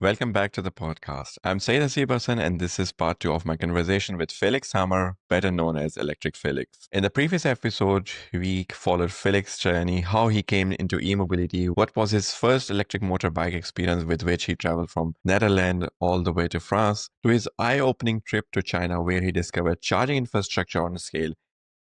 Welcome back to the podcast. I'm Said Hasibasan, and this is part two of my conversation with Felix Hamer, better known as ElectricFelix. In the previous episode, we followed Felix's journey, how he came into e-mobility, what was his first electric motorbike experience with which he traveled from Netherlands all the way to France, to his eye-opening trip to China where he discovered charging infrastructure on a scale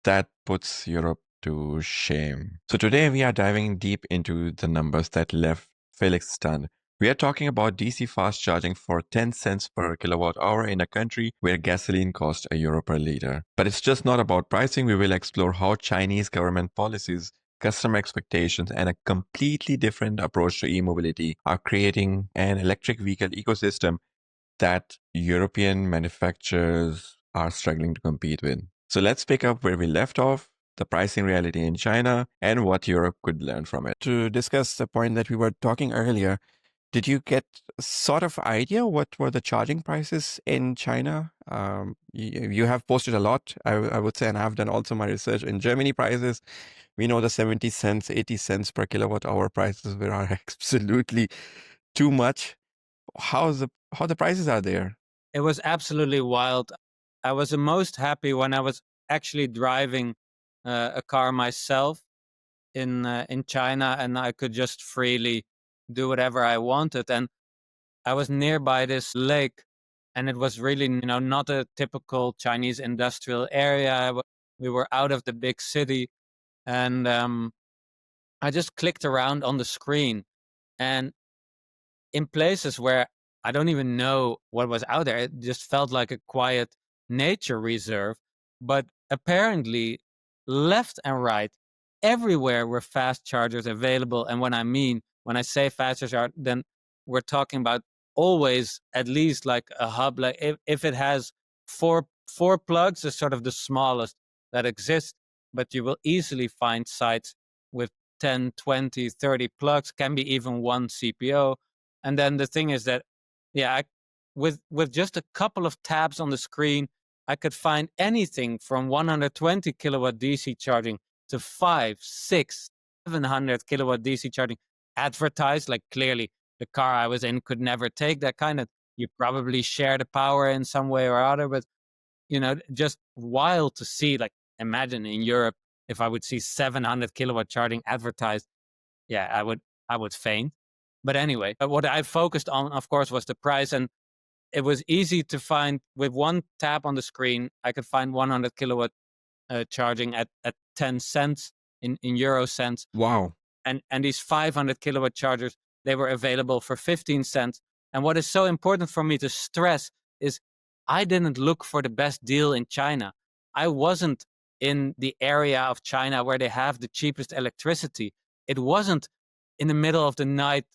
that puts Europe to shame. So today we are diving deep into the numbers that left Felix stunned. We are talking about DC fast charging for 10 cents per kilowatt hour in a country where gasoline costs €1 per liter. But it's just not about pricing. We will explore how Chinese government policies, customer expectations, and a completely different approach to e-mobility are creating an electric vehicle ecosystem that European manufacturers are struggling to compete with. So let's pick up where we left off, the pricing reality in China, and what Europe could learn from it. To discuss the point that we were talking earlier, did you get sort of idea what were the charging prices in China? You have posted a lot, I would say, and I've done also my research in Germany prices. We know the 70 cents, 80 cents per kilowatt hour prices were are absolutely too much. How the prices are there? It was absolutely wild. I was the most happy when I was actually driving a car myself in China, and I could just freely do whatever I wanted. And I was nearby this lake, and it was really not a typical Chinese industrial area. We were out of the big city, and I just clicked around on the screen, and in places where I don't even know what was out there, it just felt like a quiet nature reserve. But apparently, left and right, everywhere were fast chargers available. And when I say fast charger, then we're talking about always at least like a hub. Like if it has four plugs, is sort of the smallest that exists, but you will easily find sites with 10, 20, 30 plugs, can be even one CPO. And then the thing is that, with just a couple of tabs on the screen, I could find anything from 120 kilowatt DC charging to 5, 6, 700 kilowatt DC charging advertised. Like clearly, the car I was in could never take that kind of. You probably share the power in some way or other, but just wild to see. Like imagine in Europe if I would see 700 kilowatt charging advertised. Yeah, I would faint. But anyway, what I focused on, of course, was the price. And it was easy to find with one tap on the screen. I could find 100 kilowatt charging at 10 cents in euro cents. Wow. And these 500 kilowatt chargers, they were available for 15 cents. And what is so important for me to stress is I didn't look for the best deal in China. I wasn't in the area of China where they have the cheapest electricity. It wasn't in the middle of the night,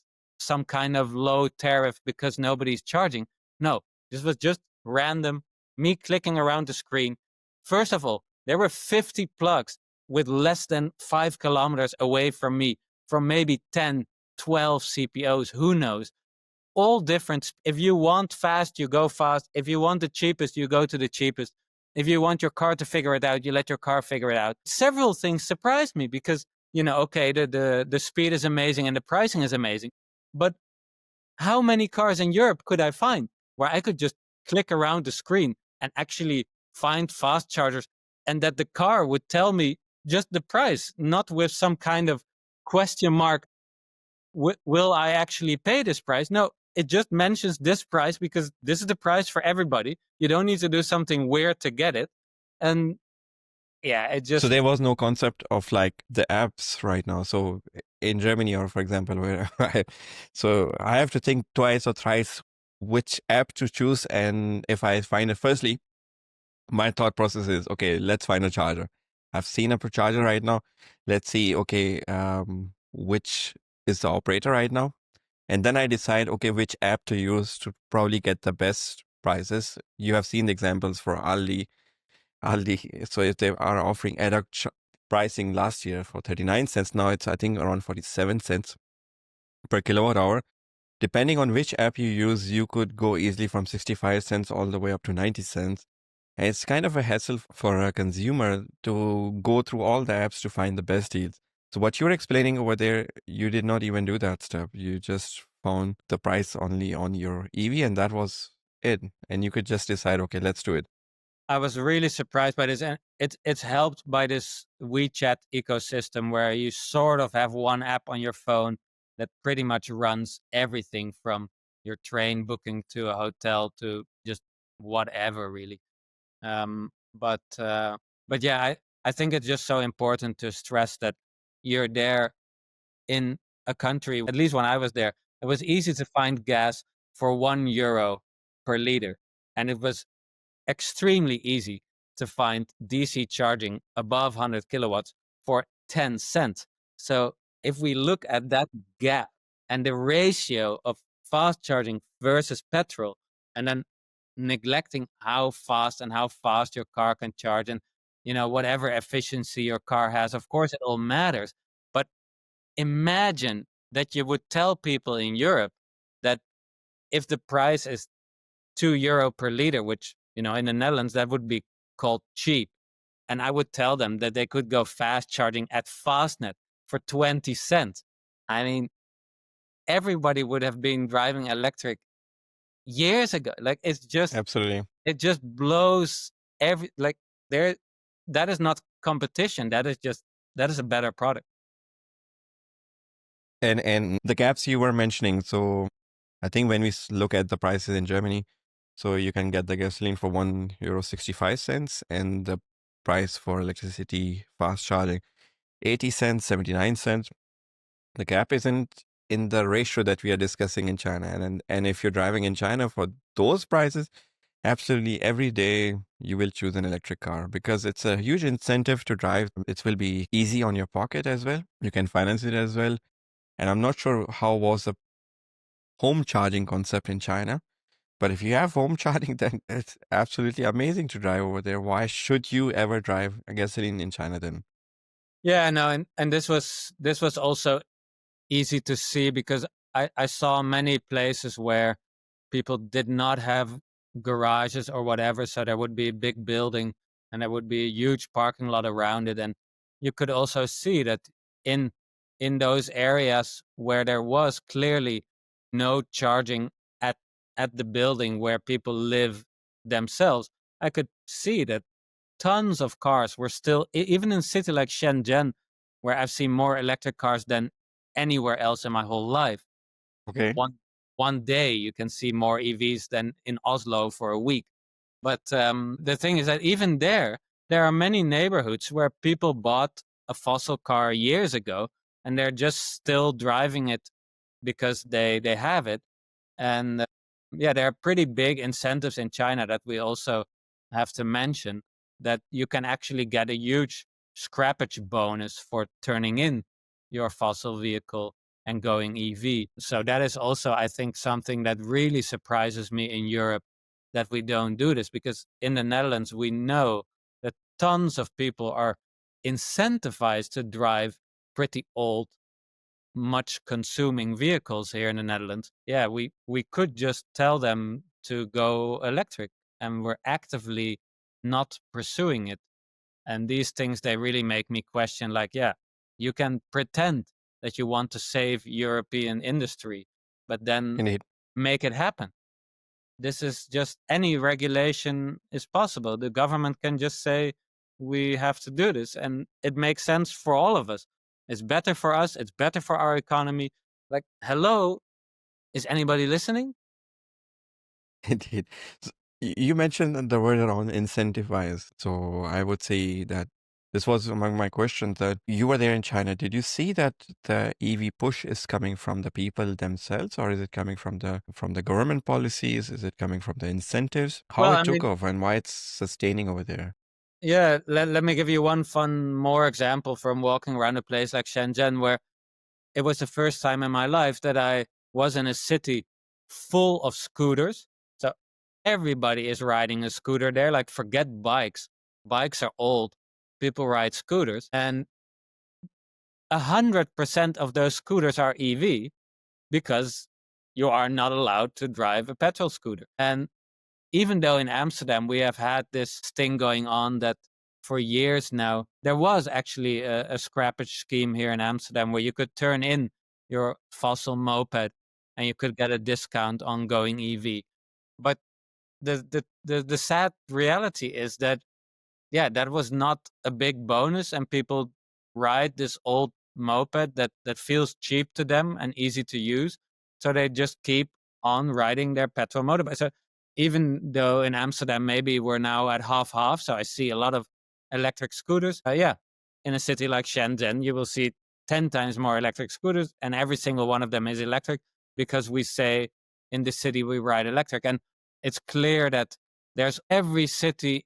some kind of low tariff because nobody's charging. No, this was just random, me clicking around the screen. First of all, there were 50 plugs with less than 5 kilometers away from me, from maybe 10, 12 CPOs, who knows? All different. If you want fast, you go fast. If you want the cheapest, you go to the cheapest. If you want your car to figure it out, you let your car figure it out. Several things surprised me because, okay, the speed is amazing and the pricing is amazing. But how many cars in Europe could I find where I could just click around the screen and actually find fast chargers, and that the car would tell me just the price, not with some kind of question mark, will I actually pay this price? No, it just mentions this price because this is the price for everybody. You don't need to do something weird to get it. And yeah, it just... So there was no concept of like the apps right now. So in Germany, or for example, where so I have to think twice or thrice which app to choose. And if I find it, firstly, my thought process is, okay, let's find a charger. I've seen a charger right now. Let's see, okay, which is the operator right now. And then I decide, okay, which app to use to probably get the best prices. You have seen the examples for Aldi. So if they are offering ad hoc pricing last year for 39 cents, now it's, I think, around 47 cents per kilowatt hour. Depending on which app you use, you could go easily from 65 cents all the way up to 90 cents. And it's kind of a hassle for a consumer to go through all the apps to find the best deals. So what you're explaining over there, you did not even do that step. You just found the price only on your EV, and that was it. And you could just decide, okay, let's do it. I was really surprised by this, and it's helped by this WeChat ecosystem where you sort of have one app on your phone that pretty much runs everything from your train booking to a hotel to just whatever, really. Um, but uh, but yeah, I think it's just so important to stress that you're there in a country. At least when I was there, it was easy to find gas for €1 per liter, and it was extremely easy to find DC charging above 100 kilowatts for 10 cents. So if we look at that gap and the ratio of fast charging versus petrol, and then neglecting how fast your car can charge, and whatever efficiency your car has, of course it all matters. But imagine that you would tell people in Europe that if the price is €2 per liter, which, in the Netherlands, that would be called cheap. And I would tell them that they could go fast charging at Fastnet for 20 cents. I mean, everybody would have been driving electric years ago. Like, Absolutely. it just blows there, that is not competition. That is a better product. And the gaps you were mentioning, so I think when we look at the prices in Germany, so you can get the gasoline for €1.65, and the price for electricity fast charging 80 cents, 79 cents. The gap isn't in the ratio that we are discussing in China. And if you're driving in China for those prices, absolutely every day you will choose an electric car because it's a huge incentive to drive. It will be easy on your pocket as well. You can finance it as well. And I'm not sure how was the home charging concept in China, but if you have home charging, then it's absolutely amazing to drive over there. Why should you ever drive a gasoline in China then? Yeah, no, and this was also easy to see because I saw many places where people did not have garages or whatever, so there would be a big building and there would be a huge parking lot around it, and you could also see that in in those areas where there was clearly no charging at at the building where people live themselves, I could see that tons of cars were still even in a city like Shenzhen, where I've seen more electric cars than anywhere else in my whole life. Okay. One day you can see more EVs than in Oslo for a week. But the thing is that even there are many neighborhoods where people bought a fossil car years ago and they're just still driving it because they have it. And yeah, there are pretty big incentives in China that we also have to mention, that you can actually get a huge scrappage bonus for turning in your fossil vehicle and going EV. So that is also, I think, something that really surprises me in Europe, that we don't do this, because in the Netherlands, we know that tons of people are incentivized to drive pretty old, much consuming vehicles here in the Netherlands. Yeah, we could just tell them to go electric, and we're actively not pursuing it. And these things, they really make me question, like, yeah, you can pretend that you want to save European industry, but then Indeed. make it happen. This is just, any regulation is possible. The government can just say, we have to do this. And it makes sense for all of us. It's better for us. It's better for our economy. Like, hello, is anybody listening? Indeed. So you mentioned the word around incentivize. So I would say that this was among my questions that you were there in China. Did you see that the EV push is coming from the people themselves, or is it coming from the government policies? Is it coming from the incentives? How Well, it I took mean, off and why it's sustaining over there? yeah, let me give you one fun more example from walking around a place like Shenzhen, where it was the first time in my life that I was in a city full of scooters. So everybody is riding a scooter there. Like, forget bikes. Bikes are old. People ride scooters. And 100% of those scooters are EV, because you are not allowed to drive a petrol scooter. And even though in Amsterdam we have had this thing going on that for years now, there was actually a scrappage scheme here in Amsterdam where you could turn in your fossil moped and you could get a discount on going EV. But the sad reality is that, yeah, that was not a big bonus, and people ride this old moped that feels cheap to them and easy to use, so they just keep on riding their petrol motorbike. So even though in Amsterdam maybe we're now at half, so I see a lot of electric scooters. Yeah, in a city like Shenzhen, you will see 10 times more electric scooters, and every single one of them is electric because we say in the city we ride electric. And it's clear that there's every city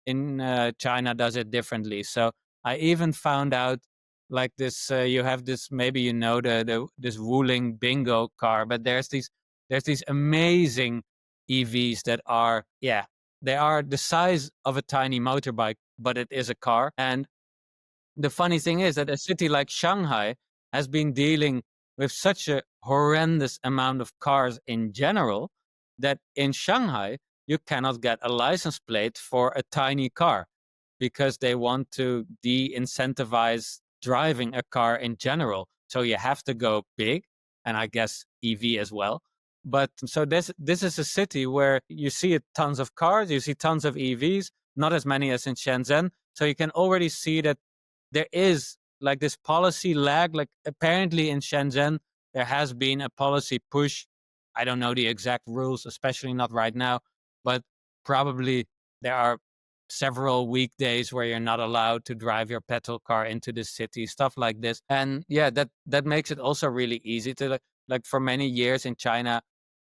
in China does it differently. So I even found out like this. You have this, maybe you know this Wuling bingo car, but there's these amazing EVs that are, yeah, they are the size of a tiny motorbike, but it is a car. And the funny thing is that a city like Shanghai has been dealing with such a horrendous amount of cars in general that in Shanghai you cannot get a license plate for a tiny car because they want to de-incentivize driving a car in general. So you have to go big, and I guess EV as well. But so this is a city where you see tons of cars, you see tons of EVs, not as many as in Shenzhen. So you can already see that there is like this policy lag. Like apparently in Shenzhen, there has been a policy push. I don't know the exact rules, especially not right now, but probably there are several weekdays where you're not allowed to drive your petrol car into the city, stuff like this. And yeah, that makes it also really easy to like for many years in China,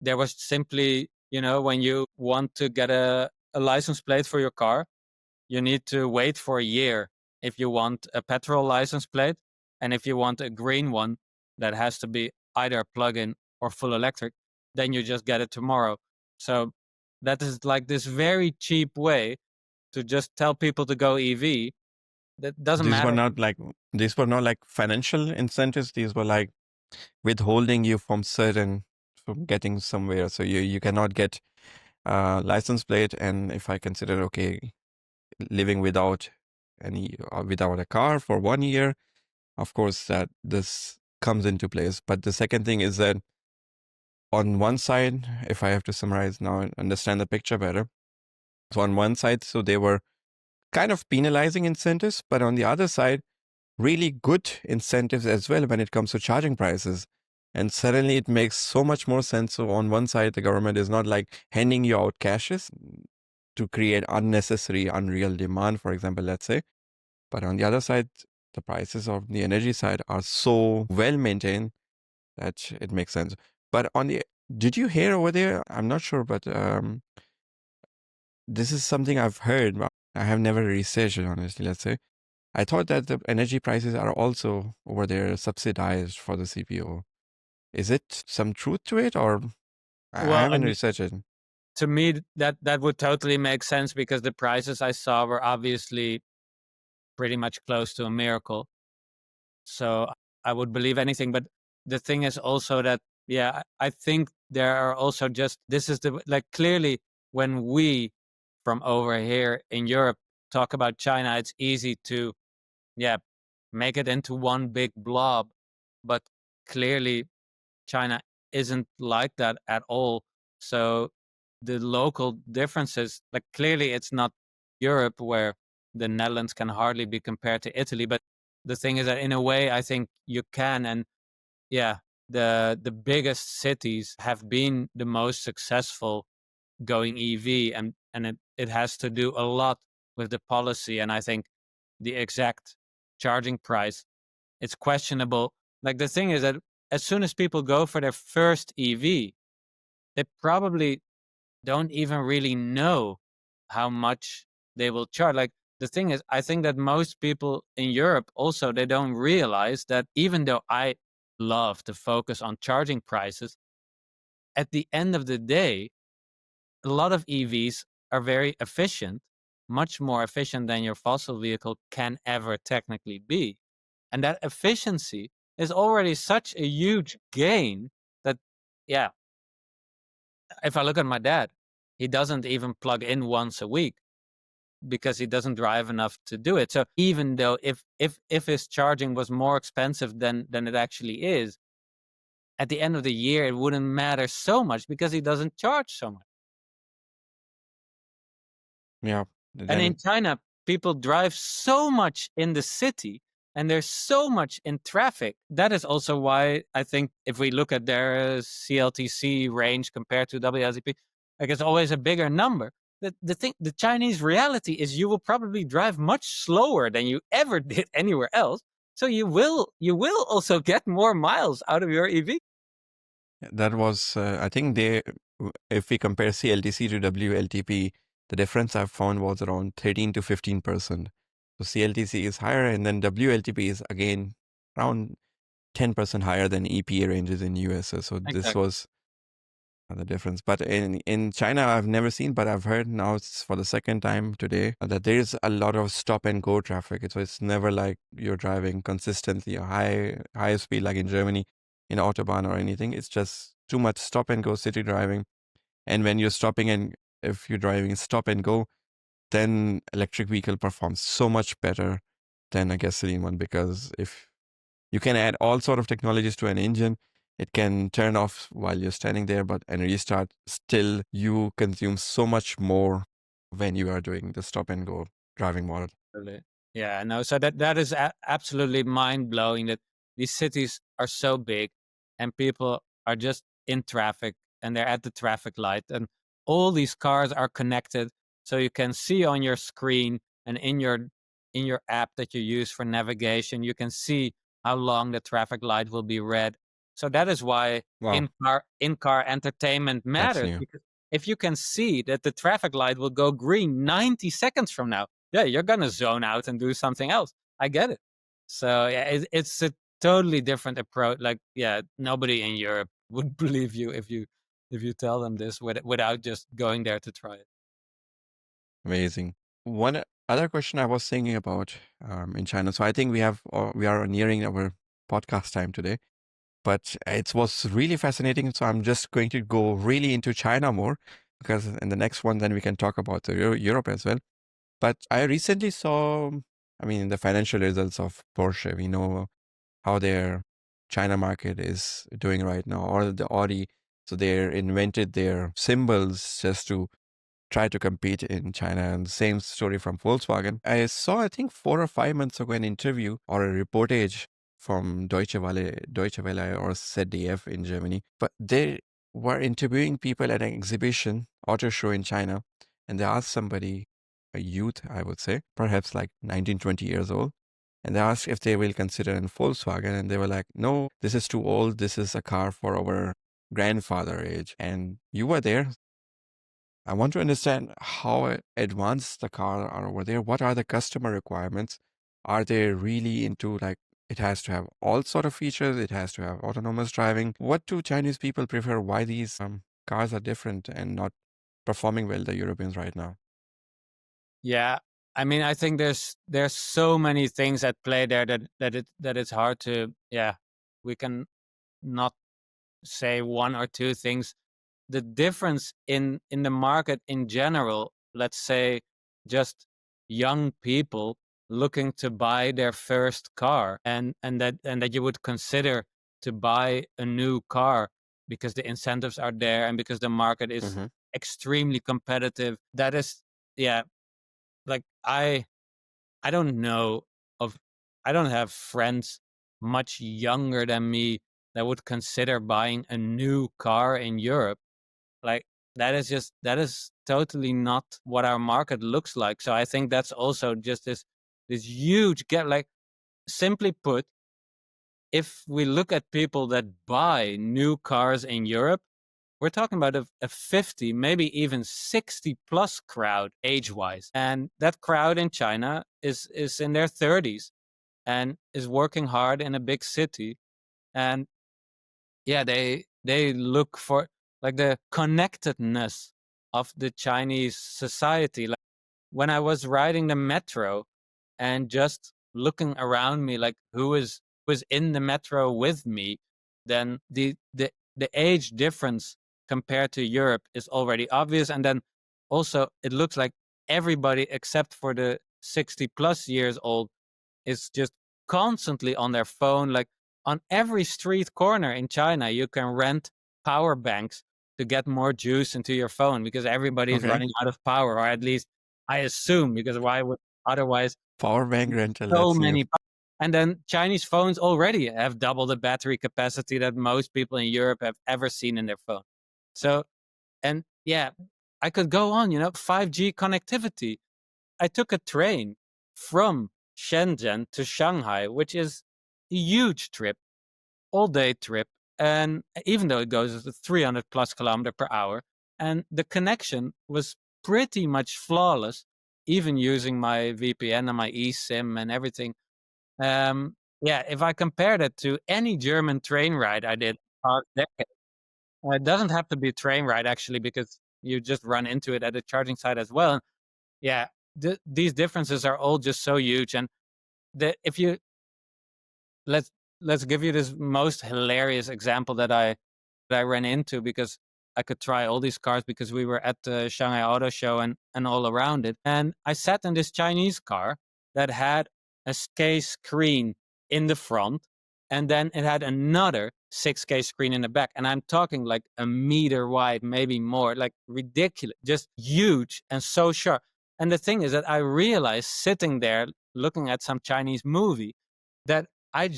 there was simply, when you want to get a license plate for your car, you need to wait for a year if you want a petrol license plate. And if you want a green one that has to be either plug-in or full electric, then you just get it tomorrow. So that is like this very cheap way to just tell people to go EV. That doesn't These were matter. not like these were not like financial incentives. These were like withholding you from getting somewhere. So you cannot get a license plate. And if I consider, okay, living without a car for 1 year, of course that this comes into place. But the second thing is that on one side, if I have to summarize now and understand the picture better, so on one side, so they were kind of penalizing incentives, but on the other side, really good incentives as well when it comes to charging prices. And suddenly it makes so much more sense. So on one side, the government is not like handing you out cashes to create unnecessary, unreal demand, for example, let's say. But on the other side, the prices of the energy side are so well maintained that it makes sense. But did you hear over there? I'm not sure, but this is something I've heard. But I have never researched it, honestly, let's say. I thought that the energy prices are also over there subsidized for the CPO. Is it some truth to it, or I Well, I haven't mean, researched it? to me, that would totally make sense because the prices I saw were obviously pretty much close to a miracle. So I would believe anything. But the thing is also that, yeah, I think there are also just, this is like clearly when we from over here in Europe talk about China, it's easy to, yeah, make it into one big blob. But clearly China isn't like that at all. So the local differences, like clearly it's not Europe where the Netherlands can hardly be compared to Italy. But the thing is that in a way, I think you can. And yeah, the biggest cities have been the most successful going EV, and it has to do a lot with the policy. And I think the exact charging price, it's questionable. Like the thing is that as soon as people go for their first EV, they probably don't even really know how much they will charge. Like the thing is, I think that most people in Europe also, they don't realize that even though I love to focus on charging prices, at the end of the day, a lot of EVs are very efficient, much more efficient than your fossil vehicle can ever technically be. And that efficiency is already such a huge gain that, yeah, if I look at my dad, he doesn't even plug in once a week because he doesn't drive enough to do it. So even though if his charging was more expensive than it actually is, at the end of the year, it wouldn't matter so much because he doesn't charge so much. Yeah. And Then in China, people drive so much in the city and there's so much in traffic. That is also why I think if we look at their CLTC range compared to WLTP, like it's always a bigger number. The Chinese reality is you will probably drive much slower than you ever did anywhere else. So you will also get more miles out of your EV. that was, I think if we compare CLTC to WLTP, the difference I've found was around 13 to 15%. So CLTC is higher, and then WLTP is again around 10% higher than EPA ranges in USA. So this Exactly. was the difference. But in China, I've never seen, but I've heard now it's for the second time today that there is a lot of stop and go traffic. So it's never like you're driving consistently a high speed like in Germany in Autobahn or anything. It's just too much stop and go city driving. And when you're stopping and if you're driving stop and go, then electric vehicle performs so much better than a gasoline one, because if you can add all sort of technologies to an engine, it can turn off while you're standing there, but and restart. Still, you consume so much more when you are doing the stop and go driving model. Absolutely. Yeah, no. So that is absolutely mind blowing that these cities are so big, and people are just in traffic, and they're at the traffic light, and all these cars are connected, so you can see on your screen and in your app that you use for navigation, you can see how long the traffic light will be red. So that is why Wow, in car entertainment that's matters, new. because if you can see that the traffic light will go green 90 seconds from now, yeah, you're gonna zone out and do something else. I get it. So yeah, it's a totally different approach. Like, yeah, nobody in Europe would believe you if you tell them this without just going there to try it. Amazing. One other question I was thinking about in China. So I think we are nearing our podcast time today. But it was really fascinating. So I'm just going to go really into China more, because in the next one, then we can talk about the Europe as well. But I recently saw, I mean, the financial results of Porsche. We know how their China market is doing right now, or the Audi. So they invented their symbols just to try to compete in China. And same story from Volkswagen. I saw, I think 4 or 5 months ago, an interview or a reportage from Deutsche Welle or ZDF in Germany. But they were interviewing people at an exhibition, auto show in China. And they asked somebody, a youth, I would say, perhaps like 19, 20 years old. And they asked if they will consider a Volkswagen. And they were like, no, this is too old. This is a car for our grandfather age. And you were there. I want to understand how advanced the car are over there. What are the customer requirements? Are they really into like it has to have all sort of features? It has to have autonomous driving. What do Chinese people prefer? Why these cars are different and not performing well, the Europeans right now? Yeah, I mean, I think there's so many things at play there that it's hard to, yeah, we can not say one or two things. The difference in the market in general, let's say just young people looking to buy their first car, and that you would consider to buy a new car because the incentives are there and because the market is Hmm. extremely competitive. That is, yeah, like I don't know of I don't have friends much younger than me that would consider buying a new car in Europe. Like, that is totally not what our market looks like. So I think that's also just this huge gap. Like, simply put, if we look at people that buy new cars in Europe, we're talking about a 50, maybe even 60 plus crowd age wise. And that crowd in China is in their 30s and is working hard in a big city. And yeah, they look for like the connectedness of the Chinese society. Like, when I was riding the metro and just looking around me, like who is in the metro with me, then the age difference compared to Europe is already obvious. And then also it looks like everybody except for the 60 plus years old is just constantly on their phone. Like, on every street corner in China, you can rent power banks to get more juice into your phone because everybody is Okay. running out of power, or at least I assume, because why would otherwise Power bank rental, so that's new. many. And then Chinese phones already have double the battery capacity that most people in Europe have ever seen in their phone. So, and yeah, I could go on, 5G connectivity. I took a train from Shenzhen to Shanghai, which is a huge trip, all day trip. And even though it goes at 300 plus kilometer per hour, and the connection was pretty much flawless, even using my VPN and my eSIM and everything. Yeah, if I compare that to any German train ride I did past decade, it doesn't have to be a train ride actually, because you just run into it at a charging site as well. Yeah, these differences are all just so huge. And if you let's let's give you this most hilarious example that I ran into, because I could try all these cars because we were at the Shanghai Auto Show and all around it. And I sat in this Chinese car that had a 6K screen in the front, and then it had another 6K screen in the back. And I'm talking like a meter wide, maybe more, like ridiculous, just huge and so sharp. And the thing is that I realized sitting there looking at some Chinese movie that I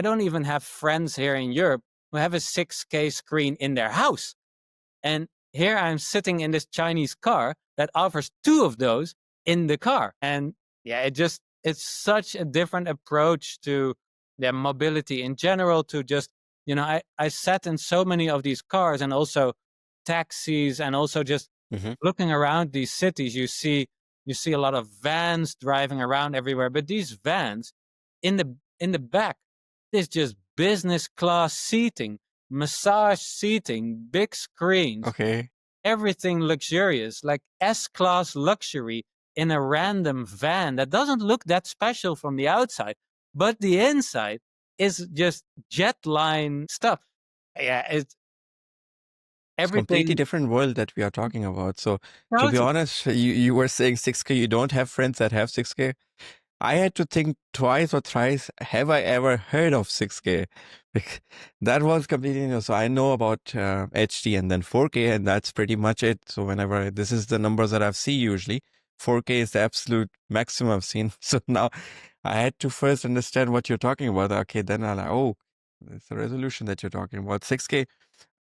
don't even have friends here in Europe who have a 6K screen in their house. And here I'm sitting in this Chinese car that offers two of those in the car. And yeah, it's such a different approach to their mobility in general, to just, I sat in so many of these cars and also taxis, and also just Hmm. looking around these cities, you see a lot of vans driving around everywhere. But these vans, in the back, there's just business class seating, massage seating, big screens, Okay. everything luxurious, like S-class luxury in a random van that doesn't look that special from the outside, but the inside is just jet line stuff. Yeah, it's It's completely everything. different world that we are talking about. So to be Totally. honest, you were saying 6K, you don't have friends that have 6K. I had to think twice or thrice, have I ever heard of 6K? That was completely new. So I know about HD and then 4K, and that's pretty much it. So whenever this is the numbers that I've seen usually, 4K is the absolute maximum I've seen. So now I had to first understand what you're talking about. Okay, then I'm like, oh, it's the resolution that you're talking about. 6K,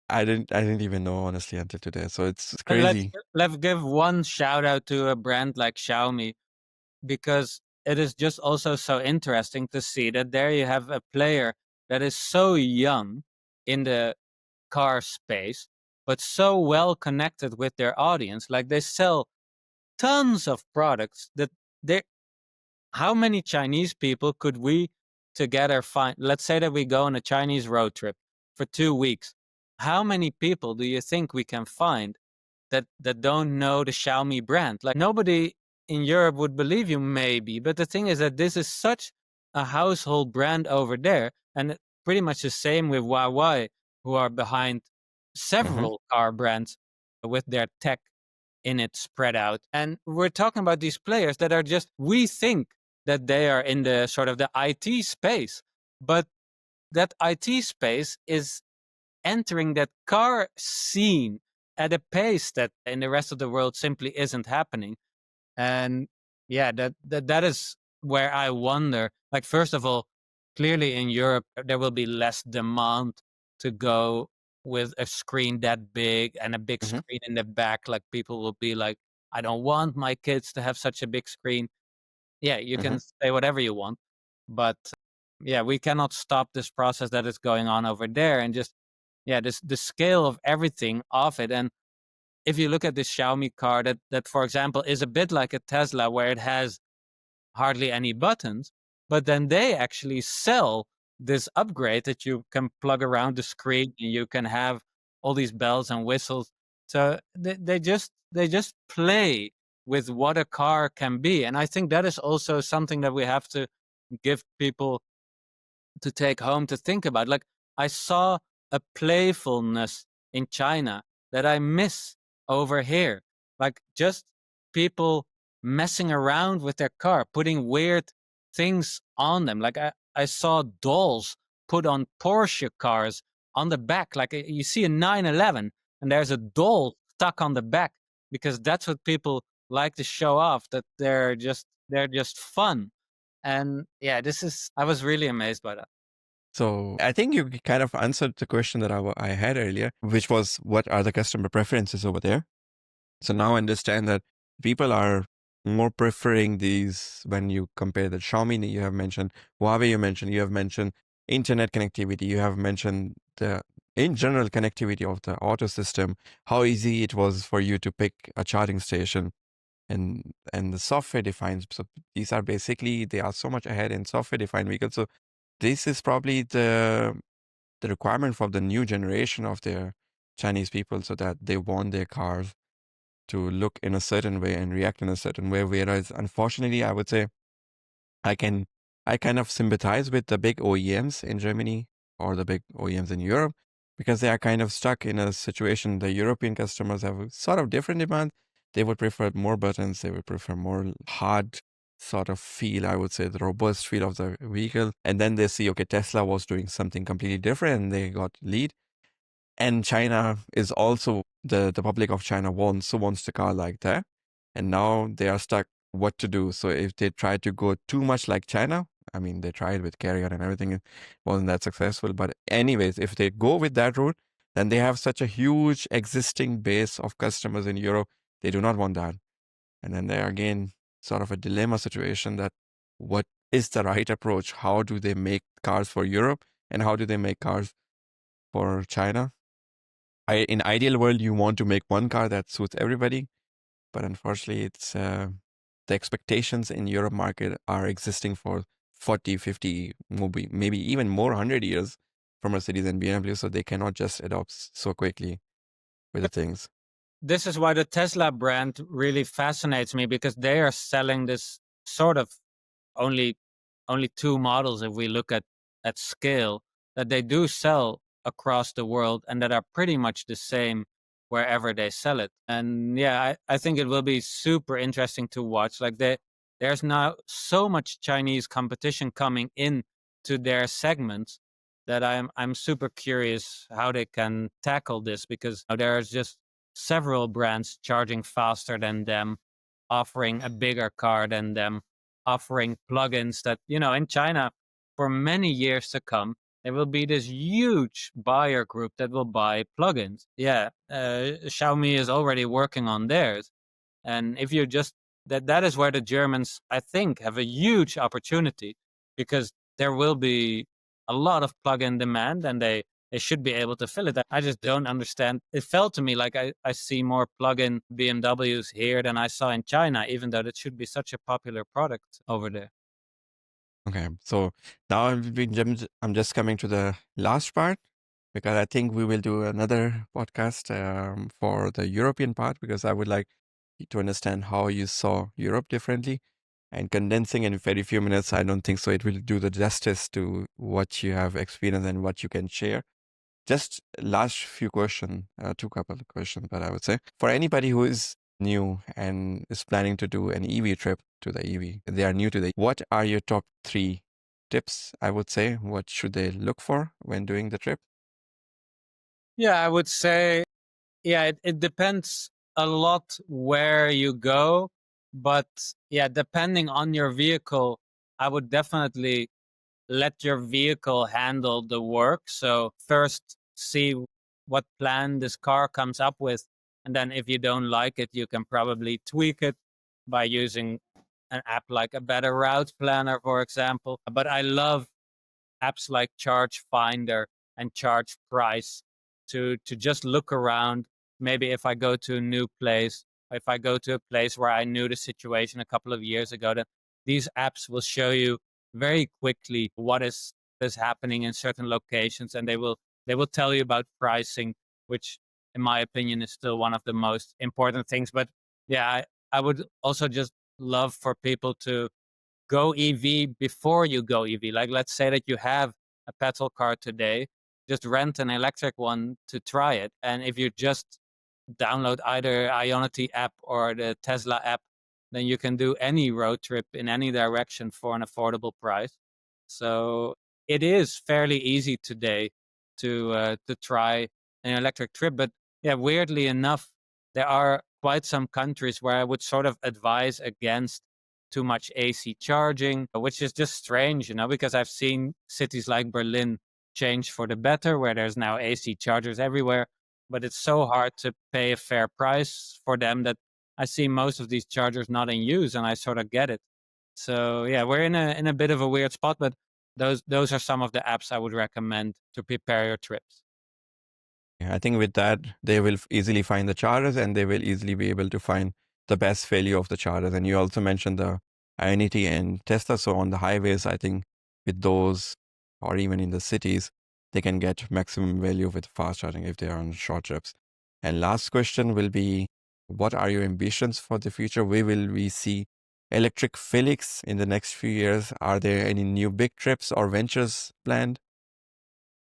I didn't even know honestly until today. So it's And let's crazy. let's give one shout out to a brand like Xiaomi, because it is just also so interesting to see that there you have a player that is so young in the car space, but so well connected with their audience. Like, they sell tons of products that they how many Chinese people could we together find? Let's say that we go on a Chinese road trip for 2 weeks. How many people do you think we can find that don't know the Xiaomi brand? Like, nobody in Europe would believe you, maybe. But the thing is that this is such a household brand over there, and pretty much the same with Huawei, who are behind Hmm. several car brands with their tech in it spread out. And we're talking about these players that are just, we think that they are in the sort of the IT space, but that IT space is entering that car scene at a pace that in the rest of the world simply isn't happening. And yeah, that is where I wonder, like, first of all, clearly in Europe there will be less demand to go with a screen that big and a big Hmm. screen in the back. Like, people will be like, I don't want my kids to have such a big screen. Yeah, you Hmm. can say whatever you want, but yeah, we cannot stop this process that is going on over there. And just, yeah, this the scale of everything of it. And if you look at this Xiaomi car, that for example is a bit like a Tesla, where it has hardly any buttons, but then they actually sell this upgrade that you can plug around the screen and you can have all these bells and whistles. So they just play with what a car can be. And I think that is also something that we have to give people to take home to think about. Like, I saw a playfulness in China that I miss over here. Like, just people messing around with their car, putting weird things on them. Like, I saw dolls put on Porsche cars on the back. Like you see a 911 and there's a doll stuck on the back, because that's what people like to show off, that they're just fun. And yeah, I was really amazed by that. So I think you kind of answered the question that I had earlier, which was what are the customer preferences over there? So now I understand that people are more preferring these when you compare the Xiaomi you have mentioned, Huawei you have mentioned internet connectivity, you have mentioned the in general connectivity of the auto system, how easy it was for you to pick a charging station and the software defined. So these are basically they are so much ahead in software defined vehicles. So this is probably the requirement for the new generation of their Chinese people, so that they want their cars to look in a certain way and react in a certain way. Whereas, unfortunately, I would say I can I kind of sympathize with the big OEMs in Germany or the big OEMs in Europe, because they are kind of stuck in a situation. The European customers have a sort of different demand. They would prefer more buttons. They would prefer more hard sort of feel. I would say the robust feel of the vehicle. And then they see, okay, Tesla was doing something completely different, and they got lead. And China is also the public of China wants the car like that. And now they are stuck what to do. So if they try to go too much like China, I mean they tried with Carrier and everything, it wasn't that successful. But anyways, if they go with that route, then they have such a huge existing base of customers in Europe. They do not want that. And then they're again sort of a dilemma situation that what is the right approach? How do they make cars for Europe and how do they make cars for China? In ideal world, you want to make one car that suits everybody, but unfortunately, it's the expectations in Europe market are existing for 40, 50, maybe even more 100 years from Mercedes and BMW, so they cannot just adopt so quickly with the things. This is why the Tesla brand really fascinates me, because they are selling this sort of only two models, if we look at scale, that they do sell across the world and that are pretty much the same wherever they sell it. And yeah, I think it will be super interesting to watch. Like there's now so much Chinese competition coming in to their segments, that I'm super curious how they can tackle this, because there's just several brands charging faster than them, offering a bigger car than them, offering plugins that, in China for many years to come, there will be this huge buyer group that will buy plugins. Yeah, Xiaomi is already working on theirs. And if you just, that is where the Germans, I think, have a huge opportunity, because there will be a lot of plug-in demand and they should be able to fill it. I just don't understand. It felt to me like I see more plug-in BMWs here than I saw in China, even though that should be such a popular product over there. Okay, so now I'm just coming to the last part, because I think we will do another podcast for the European part, because I would like to understand how you saw Europe differently. And condensing in very few minutes, I don't think so. It will do the justice to what you have experienced and what you can share. Just last few questions, two couple of questions, but I would say for anybody who is new and is planning to do an EV trip to the EV, they are new to the, what are your top three tips? I would say, what should they look for when doing the trip? Yeah, I would say, yeah, it depends a lot where you go. But yeah, depending on your vehicle, I would definitely let your vehicle handle the work. So first see what plan this car comes up with. And then if you don't like it, you can probably tweak it by using an app like a Better Route Planner, for example. But I love apps like Charge Finder and Charge Price to just look around. Maybe if I go to a new place, if I go to a place where I knew the situation a couple of years ago, then these apps will show you very quickly what is happening in certain locations, and they will tell you about pricing, which in my opinion is still one of the most important things. But yeah, I would also just love for people to go EV before you go EV. Like, let's say that you have a petrol car today, just rent an electric one to try it. And if you just download either Ionity app or the Tesla app, then you can do any road trip in any direction for an affordable price. So it is fairly easy today to try an electric trip. But yeah, weirdly enough, there are quite some countries where I would sort of advise against too much AC charging, which is just strange, because I've seen cities like Berlin change for the better, where there's now AC chargers everywhere. But it's so hard to pay a fair price for them that I see most of these chargers not in use, and I sort of get it. So yeah, we're in a bit of a weird spot, but those are some of the apps I would recommend to prepare your trips. Yeah, I think with that, they will easily find the chargers and they will easily be able to find the best value of the chargers. And you also mentioned the Ionity and Tesla. So on the highways, I think with those, or even in the cities, they can get maximum value with fast charging if they are on short trips. And last question will be, what are your ambitions for the future? Where will we see ElectricFelix in the next few years? Are there any new big trips or ventures planned?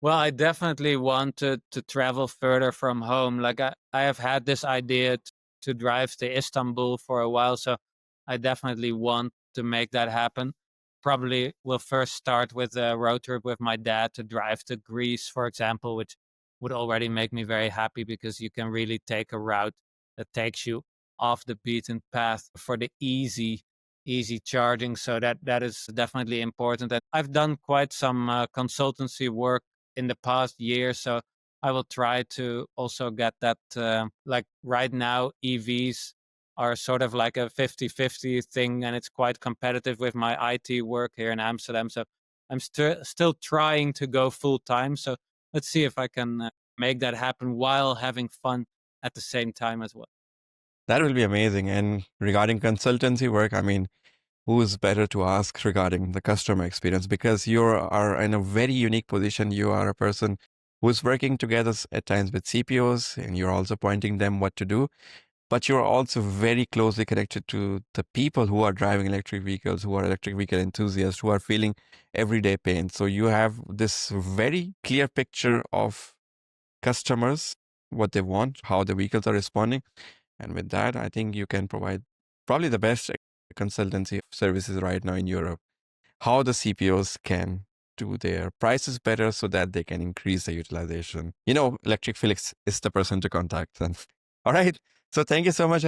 Well, I definitely want to travel further from home. Like I have had this idea to drive to Istanbul for a while, so I definitely want to make that happen. Probably will first start with a road trip with my dad to drive to Greece, for example, which would already make me very happy because you can really take a route that takes you off the beaten path for the easy charging. So that is definitely important. And I've done quite some consultancy work in the past year. So I will try to also get that. Like right now, EVs are sort of like a 50-50 thing, and it's quite competitive with my IT work here in Amsterdam. So I'm still trying to go full time. So let's see if I can make that happen while having fun at the same time as well. That will be amazing. And regarding consultancy work, I mean, who's better to ask regarding the customer experience? Because you are in a very unique position. You are a person who's working together at times with CPOs, and you're also pointing them what to do. But you're also very closely connected to the people who are driving electric vehicles, who are electric vehicle enthusiasts, who are feeling everyday pain. So you have this very clear picture of customers, what they want, how the vehicles are responding. And with that, I think you can provide probably the best consultancy services right now in Europe. How the CPOs can do their prices better so that they can increase their utilization. Electric Felix is the person to contact them. All right. So thank you so much,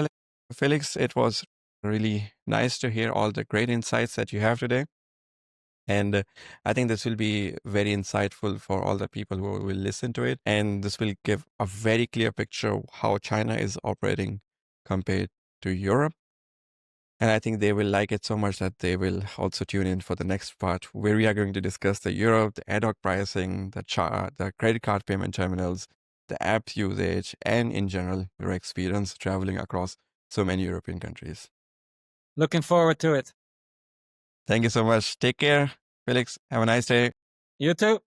Felix. It was really nice to hear all the great insights that you have today. And I think this will be very insightful for all the people who will listen to it. And this will give a very clear picture of how China is operating compared to Europe. And I think they will like it so much that they will also tune in for the next part where we are going to discuss the Europe, the ad hoc pricing, the credit card payment terminals, the app usage, and in general, your experience traveling across so many European countries. Looking forward to it. Thank you so much. Take care, Felix. Have a nice day. You too.